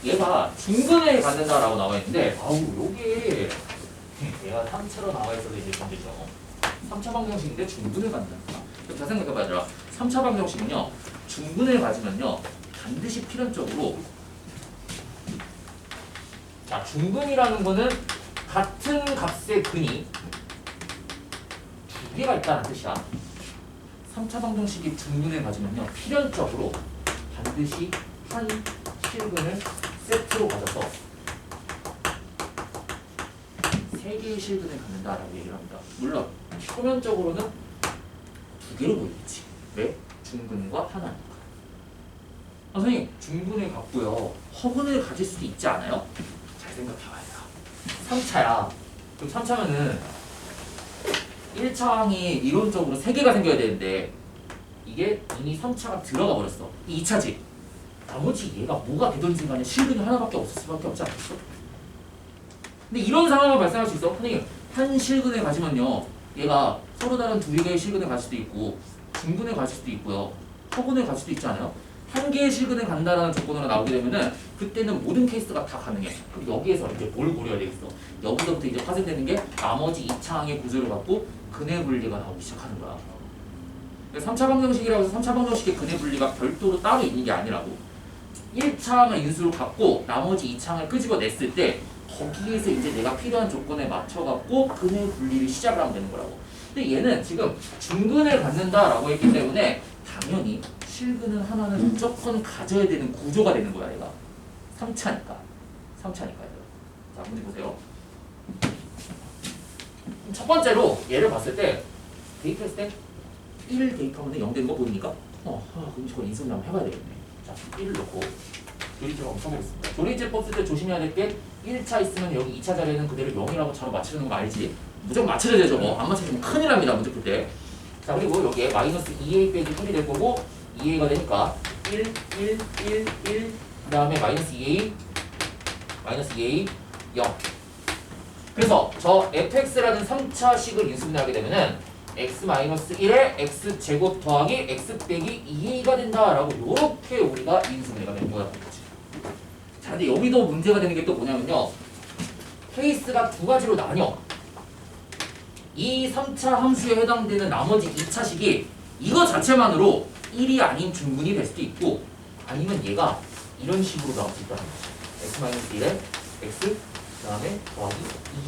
얘가 중근을 갖는다라고 나와 있는데 아우 요게 얘가 3차로 나와 있어서 이제 문제죠. 3차 방정식인데 중근을 갖는다. 자 생각해봐요. 3차 방정식은요. 중근을 가지면요. 반드시 필연적으로 자 중근이라는 거는 같은 값의 근이 두 개가 있다는 뜻이야. 3차 방정식이 중근을 가지면요. 필연적으로 반드시 한 실근을 세트로 가져서 세 개의 실근을 갖는다라고 얘기를 합니다. 물론 표면적으로는 두 개로 보이겠지. 왜? 중근과 하나니까. 선생님 중근을 갖고요. 허근을 가질 수도 있지 않아요? 잘 생각해봐야 돼요. 3차야. 그럼 3차면은 1차항이 이론적으로 3개가 생겨야 되는데 이게 이미 3차가 들어가 버렸어. 이 2차지. 나머지 얘가 뭐가 되든지 간에 실근이 하나밖에 없을 수밖에 없지 않겠어? 근데 이런 상황을 발생할 수 있어. 선생님 한 실근을 가지면요. 얘가 서로 다른 두 개의 실근을 가질 수도 있고 중근을 가질 수도 있고요. 허근을 가질 수도 있지 않아요? 한 개의 실근을 간다라는 조건으로 나오게 되면은 그때는 모든 케이스가 다 가능해. 그럼 여기에서 이제 뭘 고려해야 되겠어? 여기서부터 이제 파생되는 게 나머지 2차항의 구조를 갖고 근해 분리가 나오기 시작하는 거야. 3차 방정식이라고 해서 3차 방정식의 근해 분리가 별도로 따로 있는 게 아니라고. 1차항을 인수로 갖고 나머지 2차항을 끄집어냈을 때 거기에서 이제 내가 필요한 조건에 맞춰갖고 근해 분리를 시작을 하면 되는 거라고. 근데 얘는 지금 중근을 갖는다라고 했기 때문에 당연히 실근은 하나는 무조건 가져야 되는 구조가 되는 거야 얘가. 3차니까. 3차니까요. 자 문제 보세요. 첫 번째로 얘를 봤을 때 대입했을 때 1 대입하면 0 되는 거 보입니까? 그럼 저거 인수분 한번 해봐야 되겠네. 자 1을 넣고 조리제법 한번 써보겠습니다. 조리제법 쓸 때 조심해야 될 게 1차 있으면 여기 2차 자리에는 그대로 0이라고 바로 맞추는 거 알지? 무조건 맞춰야 되죠. 뭐 안 맞추면 큰일 납니다. 문제 풀 때. 자 그리고 여기에 마이너스 2a 빼기 1이 될 거고 2a가 되니까 1, 1, 1, 1 그 다음에 마이너스 2a 0. 그래서 저 fx라는 3차식을 인수분해하게 되면은 x-1에 x제곱 더하기 x 빼기 2a가 된다라고 이렇게 우리가 인수분해가 되는 거야. 자 근데 여기도 문제가 되는 게 또 뭐냐면요. 케이스가 두 가지로 나뉘어. 이 3차 함수에 해당되는 나머지 2차식이 이거 자체만으로 1이 아닌 중근이 될 수도 있고 아니면 얘가 이런 식으로 나올 수 있다는 거지. x-1에 x 그 다음에 더하기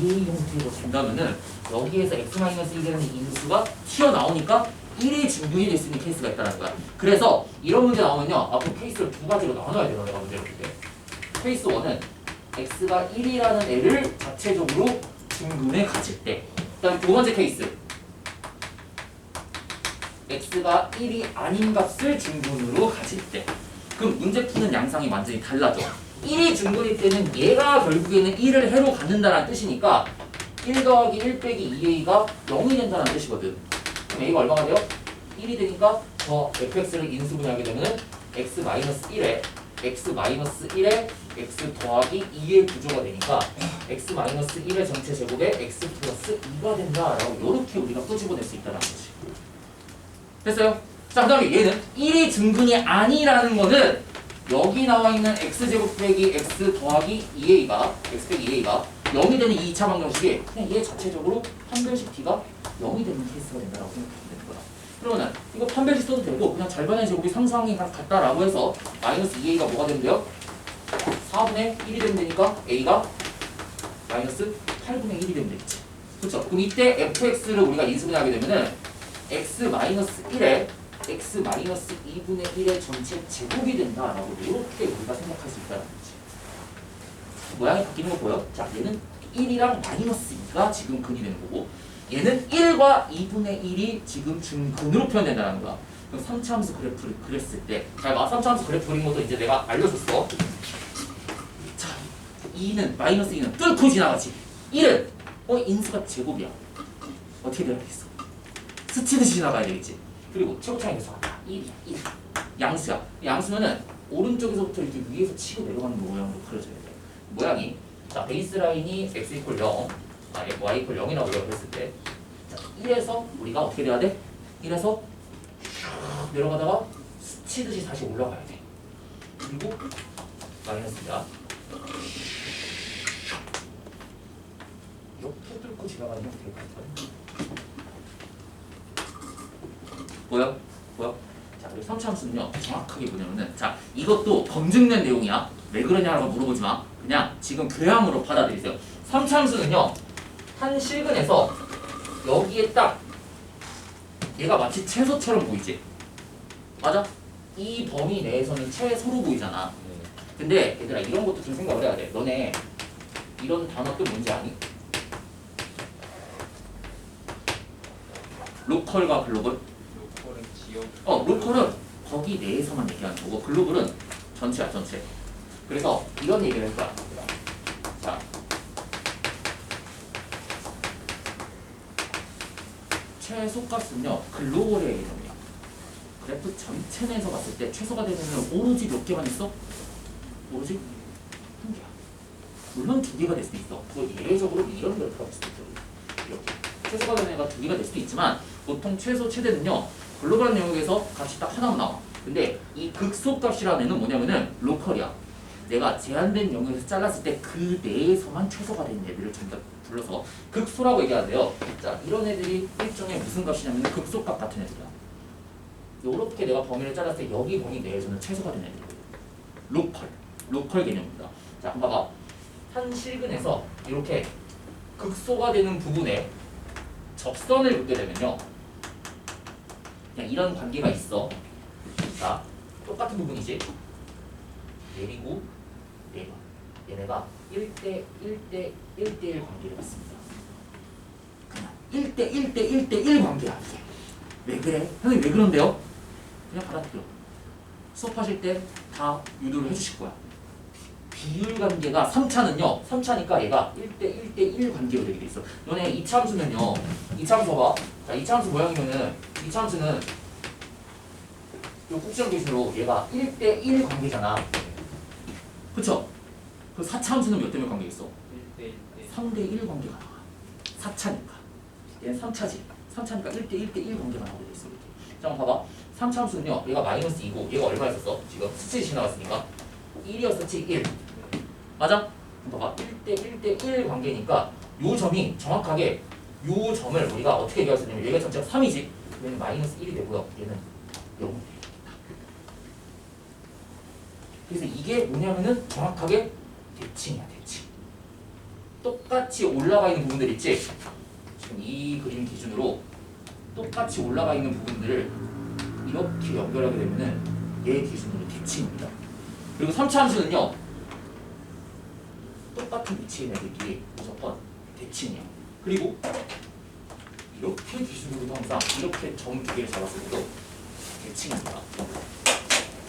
2a 형태로 된다면은 여기에서 x-1이라는 인수가 튀어나오니까 1의 중근이 될 수 있는 케이스가 있다는 거야. 그래서 이런 문제 나오면요. 앞으로 케이스를 두 가지로 나눠야 돼요. 내가 문제를 풀 때. 케이스 1은 x가 1이라는 애를 자체적으로 중근에 가질 때. 그 다음에 두 번째 케이스 x가 1이 아닌 값을 중근으로 가질 때. 그럼 문제 푸는 양상이 완전히 달라져. 1이 중근일 때는 얘가 결국에는 1을 해로 갖는다는 뜻이니까 1 더하기 1 빼기 2a가 0이 된다는 뜻이거든. 그럼 a가 얼마가 돼요? 1이 되니까 저 fx를 인수분해하게 되면은 x-1에 x-1에 x 더하기 2의 구조가 되니까 x-1의 전체 제곱에 x 플러스 2가 된다라고 이렇게 우리가 끄집어낼 수 있다는 거지. 됐어요? 자, 그 다음에 얘는 1이 중근이 아니라는 거는 여기 나와 있는 x제곱 빼기 x 더하기 2a가 x 빼기 2a가 0이 되는 2차 방정식이 그냥 얘 자체적으로 판별식 t가 0이 되는 케이스가 된다라고 생각하면 되는 거야. 그러면 이거 판별식 써도 되고 그냥 절반의 제곱이 상수항이 같다라고 해서 마이너스 2a가 뭐가 되면 돼요? 4분의 1이 되면 되니까 a가 마이너스 8분의 1이 되면 되겠지. 그렇죠? 그럼 이때 fx를 우리가 인수분해하게 되면은 x-1에 x-2분의 1의 전체 제곱이 된다라고 이렇게 우리가 생각할 수 있다는 거지. 모양이 바뀌는 거 보여? 자, 얘는 1이랑 마이너스 2가 지금 근이 되는 거고 얘는 1과 2분의 1이 지금 중근으로 표현된다는 거야. 그럼 3차 함수 그래프를 그렸을 때 자, 3차 함수 그래프 그린 것도 이제 내가 알려줬어. 자, 2는 마이너스 2는 뚫고 지나가지. 1은 인수가 제곱이야. 어떻게 돼야 되겠어? 스치듯이 지나가야 되겠지. 그리고 최고차이 계수 1이야. 1. 양수야. 양수면은 오른쪽에서부터 이렇게 위에서 치고 내려가는 모양으로 그려져야 돼. 모양이 자 베이스 라인이 x 이퀄 0, y 이퀄 0이라고 그랬을 때 자, 1에서 우리가 어떻게 돼야 돼? 1에서 내려가다가 스치듯이 다시 올라가야 돼. 그리고 마이너스야. 이렇게 뚫고 지나가는 형태의 파이썬. 보여? 보여? 자, 그리고 3차 함수는요 정확하게 뭐냐면은, 자, 이것도 검증된 내용이야. 왜 그러냐라고 물어보지 마. 그냥 지금 교양으로 받아들이세요. 3차 함수는요 한 실근에서 여기에 딱 얘가 마치 채소처럼 보이지? 맞아? 이 범위 내에서는 채소로 보이잖아. 근데 얘들아 이런 것도 좀 생각을 해야 돼. 너네 이런 단어 또 뭔지 아니? 로컬과 글로벌? 로컬은 지역. 로컬은 거기 내에서만 얘기하는 거고, 글로벌은 전체야, 전체. 그래서 이런 얘기를 할 거야. 자, 최소값은요 글로벌의 이름이야. 그래프 전체 내에서 봤을 때 최소가 되면 오로지 몇 개만 있어? 오로지 한 개야. 물론 두 개가 될 수도 있어. 그거 예외적으로 이런 그래프가 될 수도 있어. 이렇게 최소가 되는 애가 두 개가 될 수도 있지만, 보통 최소 최대는요 글로벌 영역에서 값이 딱 하나만 나와. 근데 이 극소값이라는 애는 뭐냐면은 로컬이야. 내가 제한된 영역에서 잘랐을 때 그 내에서만 최소가 되는 애들을 전부 다 불러서 극소라고 얘기하는데요. 자, 이런 애들이 일종의 무슨 값이냐면 극소값 같은 애들이야. 요렇게 내가 범위를 잘랐을 때 여기 범위 내에서는 최소가 되는 애들. 로컬 개념입니다. 자, 한번 봐봐. 한 실근에서 이렇게 극소가 되는 부분에 접선을 긋게 되면요 그냥 이런 관계가 있어. 자, 똑같은 부분이지. 내리고 내려. 얘네가 1대 1대 1대1 관계를 갖습니다. 그냥 1대 1대 1대1 관계야 이게. 왜 그래? 선생님 왜 그런데요? 그냥 받아들여. 수업하실 때 다 유도를 해주실 거야. 비율 관계가 3차는요 3차니까 얘가 1대 1대1 관계로 되게 돼 있어. 너네 2차 함수면요 2차 함수 봐봐. 자, 2차 함수 모양이면은 2차 함수는 요 꼭지점 기준으로 얘가 1대1 관계잖아. 그쵸? 그 4차 함수는 몇 대 몇 관계 있어? 1대 3대1 관계가 나와. 4차니까. 얘는 3차지. 3차니까 1대1대1 관계가 나오게 돼 있어. 이렇게. 자, 한번 봐봐. 3차 함수는요 얘가 마이너스 2고 얘가 얼마였었어? 지금 스치 지나갔으니까 1이었었지 1. 맞아? 봐봐. 1대1대1 관계니까 요 점이 정확하게 요 점을 우리가 어떻게 얘기할 수 있냐면, 얘가 전체가 3이지. 얘는 마이너스 1이 되고요. 얘는 0이 돼. 그래서 이게 뭐냐면은 정확하게 대칭이야, 대칭. 똑같이 올라가 있는 부분들 있지? 지금 이 그림 기준으로 똑같이 올라가 있는 부분들을 이렇게 연결하게 되면은 얘 기준으로 대칭입니다. 그리고 3차 함수는요 똑같은 위치의 애들끼리 무조건 대칭이야. 그리고 이렇게 기준으로도 항상 이렇게 점 두 개를 잡았을 때도 대칭입니다.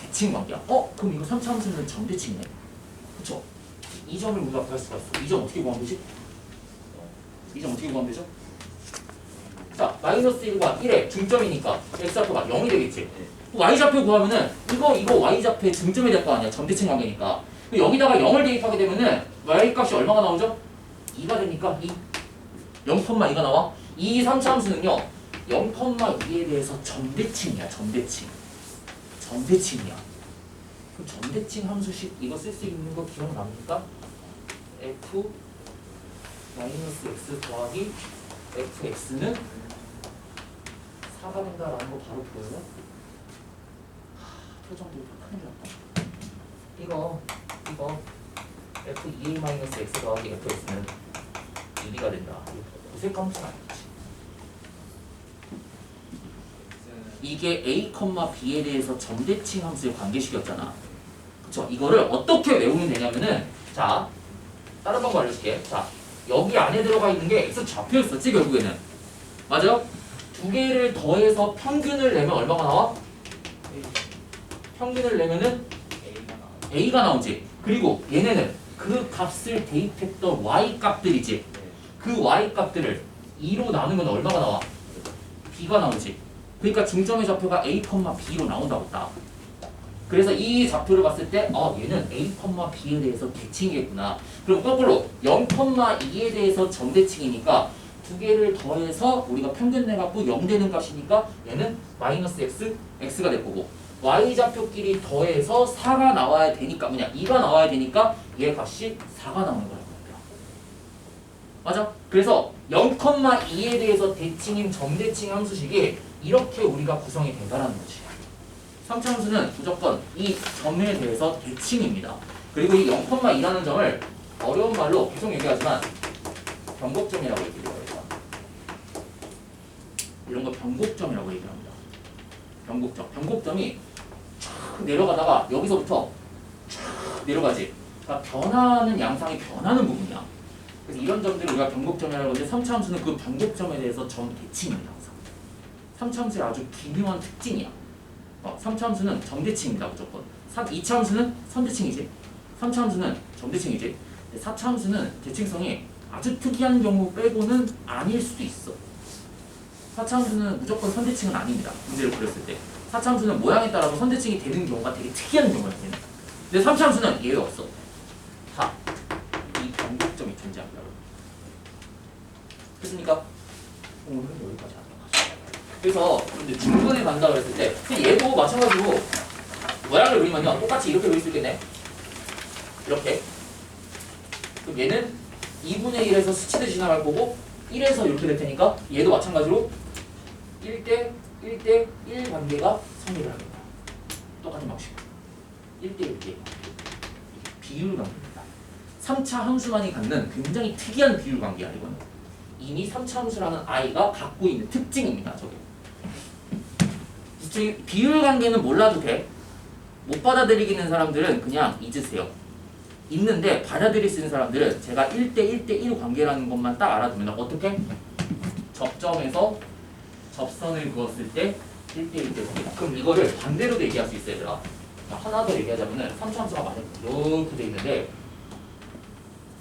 대칭 관계야. 그럼 이거 3차 함수는 정대칭이네. 그쵸? 이 점을 우리가 구할 수가 있어. 이 점 어떻게 구하면 되지? 이 점 어떻게 구하면 되죠? 자, 마이너스 1과 1의 중점이니까 x좌표가 0이 되겠지. y좌표 구하면은 이거 y좌표의 중점이 될 거 아니야. 점대칭 관계니까. 여기다가 0을 대입하게 되면은 y값이 얼마가 나오죠? 2가 되니까 2. 0,2가 나와. 이 3차 함수는요 0,2에 대해서 점대칭이야. 점대칭. 점대칭이야. 그럼 점대칭 함수식 이거 쓸 수 있는 거 기억납니까? f 마이너스 x 더하기 fx는 4가 된다라는 거 바로 보여요? 표정도 큰일 났다. 이거 f2a 마이너스 x 더하기 fx는 2가 된다. 고색 함수는 아니지. 이게 a, b에 대해서 점대칭 함수의 관계식이었잖아. 그쵸? 이거를 어떻게 외우면 되냐면은, 자, 다른 방법 알려줄게. 자, 여기 안에 들어가 있는 게 x 좌표였었지 결국에는. 맞아요? 두 개를 더해서 평균을 내면 얼마가 나와? 평균을 내면은 a가 나오지. 그리고 얘네는 그 값을 대입했던 y 값들이지. 그 y 값들을 2로 나누면 얼마가 나와? b가 나오지. 그러니까 중점의 좌표가 a, b로 나온다고 딱. 그래서 이 좌표를 봤을 때 얘는 a, b에 대해서 대칭이겠구나. 그럼 거꾸로 0,2에 대해서 점대칭이니까 두 개를 더해서 우리가 평균 내갖고 0 되는 값이니까 얘는 마이너스 x, x가 될 거고, y좌표끼리 더해서 4가 나와야 되니까 뭐냐 2가 나와야 되니까 얘 값이 4가 나오는 거라고 합니다. 맞아? 그래서 0,2에 대해서 대칭인 점대칭 함수식이 이렇게 우리가 구성이 된다는 거지. 3차 함수는 무조건 이 점에 대해서 대칭입니다. 그리고 이 0,2라는 점을 어려운 말로 계속 얘기하지만 변곡점이라고 얘기해요. 이런 거 변곡점이라고 얘기합니다. 변곡점. 변곡점이 쫙 내려가다가 여기서부터 쫙 내려가지. 그러니까 변하는 양상이 변하는 부분이야. 그래서 이런 점들을 우리가 변곡점이라고 하는데 3차 함수는 그 변곡점에 대해서 점 대칭입니다. 항상. 3차 함수의 아주 기묘한 특징이야. 3차 함수는 점대칭입니다. 무조건. 2차 함수는 선대칭이지. 3차 함수는 점대칭이지. 4차 함수는 대칭성이 아주 특이한 경우 빼고는 아닐 수도 있어. 4차 함수는 무조건 선대칭은 아닙니다. 문제를 그렸을 때. 4차 함수는 모양에 따라서 선대칭이 되는 경우가 되게 특이한 경우가 있습니다. 근데 3차 함수는 예외 없어. 다 이 변곡점이 존재합니다. 됐습니까? 오늘은 여기까지 하도록 하죠. 그래서 이제 중근에 간다고 했을 때 얘도 마찬가지로 모양을 그리면요 똑같이 이렇게 그릴 수 있겠네. 이렇게. 그럼 얘는 2분의 1에서 스치듯이 지나갈 거고 1에서 이렇게 될 테니까 얘도 마찬가지로 1대 1 관계가 성립을 합니다. 똑같은 방식. 1대 1대 비율 관계입니다. 3차 함수만이 갖는 굉장히 특이한 비율 관계야 이거는. 이미 3차 함수라는 i가 갖고 있는 특징입니다. 저게. 비율 관계는 몰라도 돼. 못 받아들이기는 사람들은 그냥 잊으세요. 있는데 받아들일 수 있는 사람들은 제가 1대 1대 1 관계라는 것만 딱 알아두면 어떻게? 접점에서 접선을 그었을 때 1대 1대 관계다. 그럼 이거를 반대로도 얘기할 수 있어요. 얘들아. 하나 더 얘기하자면은 3차 함수가 만약에 이렇게 돼 있는데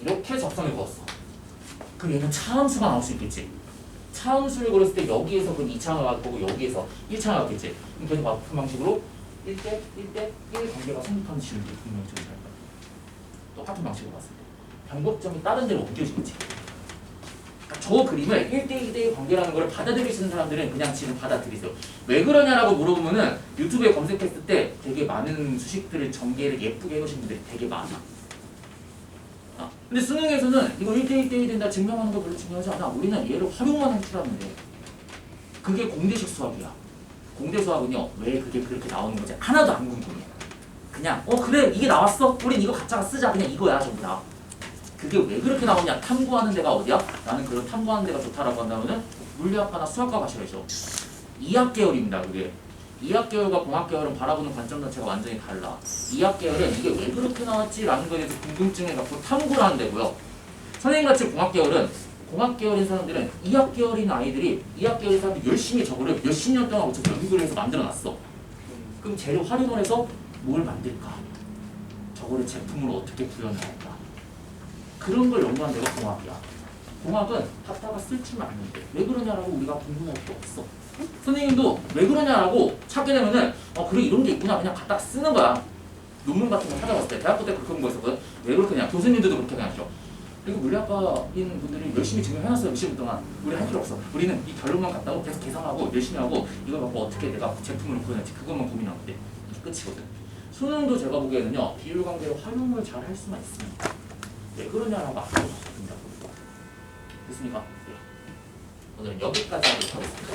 이렇게 접선을 그었어. 그럼 얘는 차함수가 나올 수 있겠지. 차함수를 그렸을 때 여기에서 그럼 2차함을 나올 거고 여기에서 1차함을 나왔겠지. 그럼 계속 같은 방식으로 1대 1대 1 관계가 성립하는 지름이 분명히 존재할 거야. 똑같은 방식으로 봤을 때 변곡점이 다른 데로 옮겨지겠지. 저 그림을 1대 2대 관계라는 걸 받아들일 수 있는 사람들은 그냥 지금 받아들이세요. 왜 그러냐라고 물어보면은 유튜브에 검색했을 때 되게 많은 수식들을 전개를 예쁘게 해놓으신 분들이 되게 많아. 근데 수능에서는 이거 1대 1대 1 된다 증명하는 거 별로 중요하지 않아. 우리는 얘를 활용만 할 줄 아는데 그게 공대식 수학이야. 공대 수학은요 왜 그게 그렇게 나오는 건지 하나도 안 궁금해. 그냥 그래 이게 나왔어? 우린 이거 갖다가 쓰자. 그냥 이거야 전부 다. 그게 왜 그렇게 나오냐? 탐구하는 데가 어디야? 나는 그런 탐구하는 데가 좋다라고 한다면은 물리학과나 수학과 가셔야죠. 이학 계열입니다. 그게 이학 계열과 공학 계열은 바라보는 관점 자체가 완전히 달라. 이학 계열은 이게 왜 그렇게 나왔지라는 거에 대해서 궁금증을 갖고 탐구를 하는 데고요. 선생님같이 공학 계열은 공학 계열인 사람들은 이학 계열인 아이들이 이학 계열인 사람들이 열심히 저거를 몇십 년 동안 어차피 연구를 해서 만들어놨어. 그럼 쟤를 활용을 해서 뭘 만들까? 저거를 제품으로 어떻게 구현을 할까? 그런 걸 연구한 데가 공학이야. 공학은 갖다가 쓸지만 않는데 왜 그러냐라고 우리가 궁금할 게 없어. 선생님도 왜 그러냐라고 찾게 되면은 그래 이런 게 있구나 그냥 갖다가 쓰는 거야. 논문 같은 거 찾아봤을 때 대학교 때 그런 거 있었거든. 왜 그렇게 그냥 교수님들도 그렇게 하죠. 그리고 물리학과인 분들이 열심히 증명해놨어요. 몇십 년 동안. 우리 할 필요 없어. 우리는 이 결론만 갖다가 계속 계산하고 열심히 하고 이걸 갖고 어떻게 내가 제품으로 구현할지 그것만 고민하면 돼. 이게 끝이거든. 수능도 제가 보기에는요 비율관계를 활용을 잘 할 수만 있습니다. 왜 그러냐라고 앞으로 바꾼다. 됐습니까? 네. 오늘은 여기까지 하도록 하겠습니다.